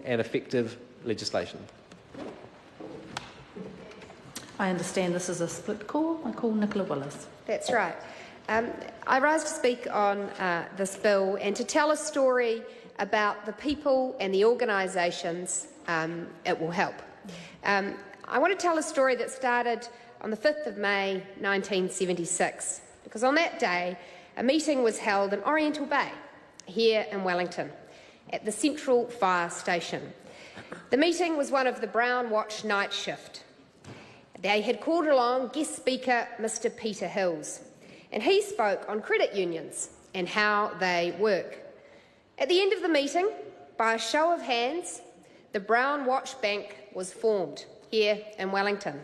and effective legislation. I understand this is a split call. I call Nicola Willis. That's right. I rise to speak on this bill and to tell a story about the people and the organisations it will help. I want to tell a story that started on the 5th of May 1976, because on that day a meeting was held in Oriental Bay here in Wellington at the Central Fire Station. The meeting was one of the Brown Watch night shift. They had called along guest speaker Mr. Peter Hills, and he spoke on credit unions and how they work. At the end of the meeting, by a show of hands, the Brown Watch Bank was formed here in Wellington.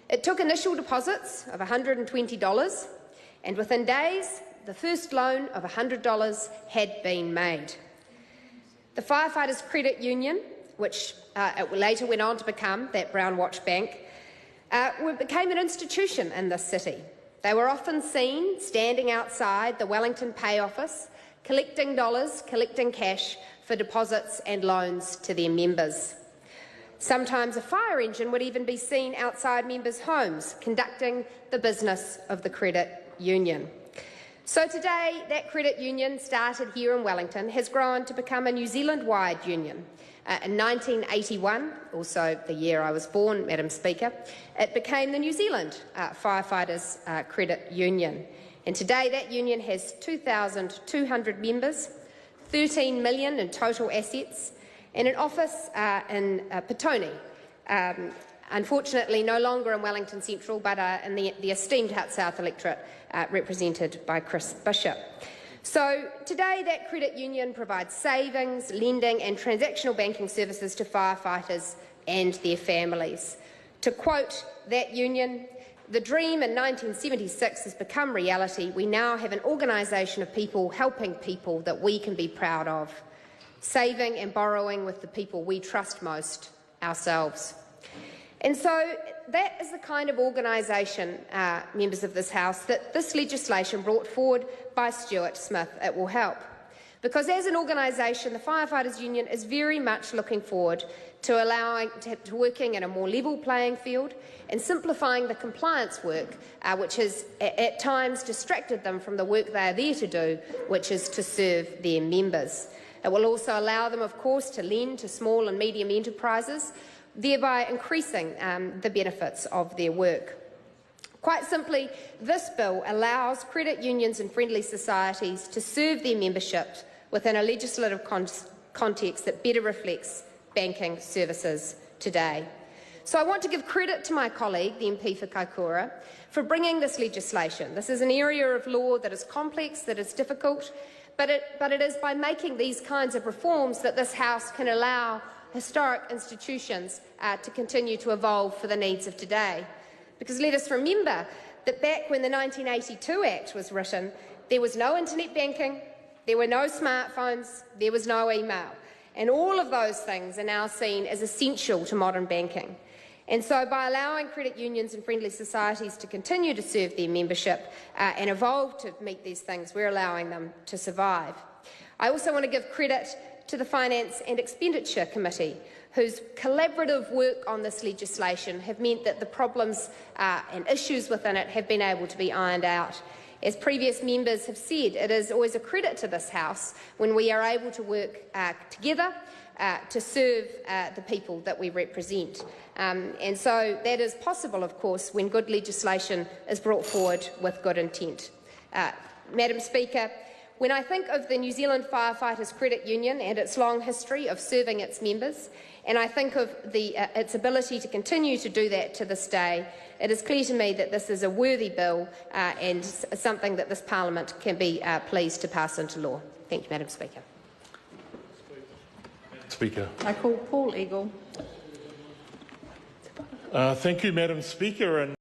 It took initial deposits of $120, and within days, the first loan of $100 had been made. The Firefighters Credit Union, which it later went on to become that Brown Watch Bank, became an institution in this city. They were often seen standing outside the Wellington Pay Office, collecting dollars, collecting cash for deposits and loans to their members. Sometimes a fire engine would even be seen outside members' homes, conducting the business of the credit union. So today, that credit union, started here in Wellington, has grown to become a New Zealand-wide union. In 1981, also the year I was born, Madam Speaker, it became the New Zealand Firefighters Credit Union. And today that union has 2,200 members, 13 million in total assets, and an office in Petone, unfortunately no longer in Wellington Central, but in the esteemed Hutt South electorate represented by Chris Bishop. So today that credit union provides savings, lending and transactional banking services to firefighters and their families. To quote that union, "The dream in 1976 has become reality. We now have an organisation of people helping people that we can be proud of, saving and borrowing with the people we trust most, ourselves." And so that is the kind of organisation, members of this House, that this legislation brought forward by Stuart Smith, it will help. Because as an organisation, the Firefighters Union is very much looking forward to working in a more level playing field and simplifying the compliance work, which has at times distracted them from the work they are there to do, which is to serve their members. It will also allow them, of course, to lend to small and medium enterprises, thereby increasing the benefits of their work. Quite simply, this bill allows credit unions and friendly societies to serve their membership within a legislative context that better reflects banking services today. So I want to give credit to my colleague, the MP for Kaikoura, for bringing this legislation. This is an area of law that is complex, that is difficult, but it is by making these kinds of reforms that this House can allow historic institutions to continue to evolve for the needs of today. Because let us remember that back when the 1982 Act was written, there was no internet banking, there were no smartphones, there was no email. And all of those things are now seen as essential to modern banking. And so by allowing credit unions and friendly societies to continue to serve their membership and evolve to meet these things, we're allowing them to survive. I also want to give credit to the Finance and Expenditure Committee, whose collaborative work on this legislation have meant that the problems and issues within it have been able to be ironed out. As previous members have said, it is always a credit to this House when we are able to work together to serve the people that we represent. And so that is possible, of course, when good legislation is brought forward with good intent. Madam Speaker, when I think of the New Zealand Firefighters Credit Union and its long history of serving its members, and I think of its ability to continue to do that to this day, it is clear to me that this is a worthy bill and something that this Parliament can be pleased to pass into law. Thank you, Madam Speaker. I call Paul Eagle. Thank you, Madam Speaker.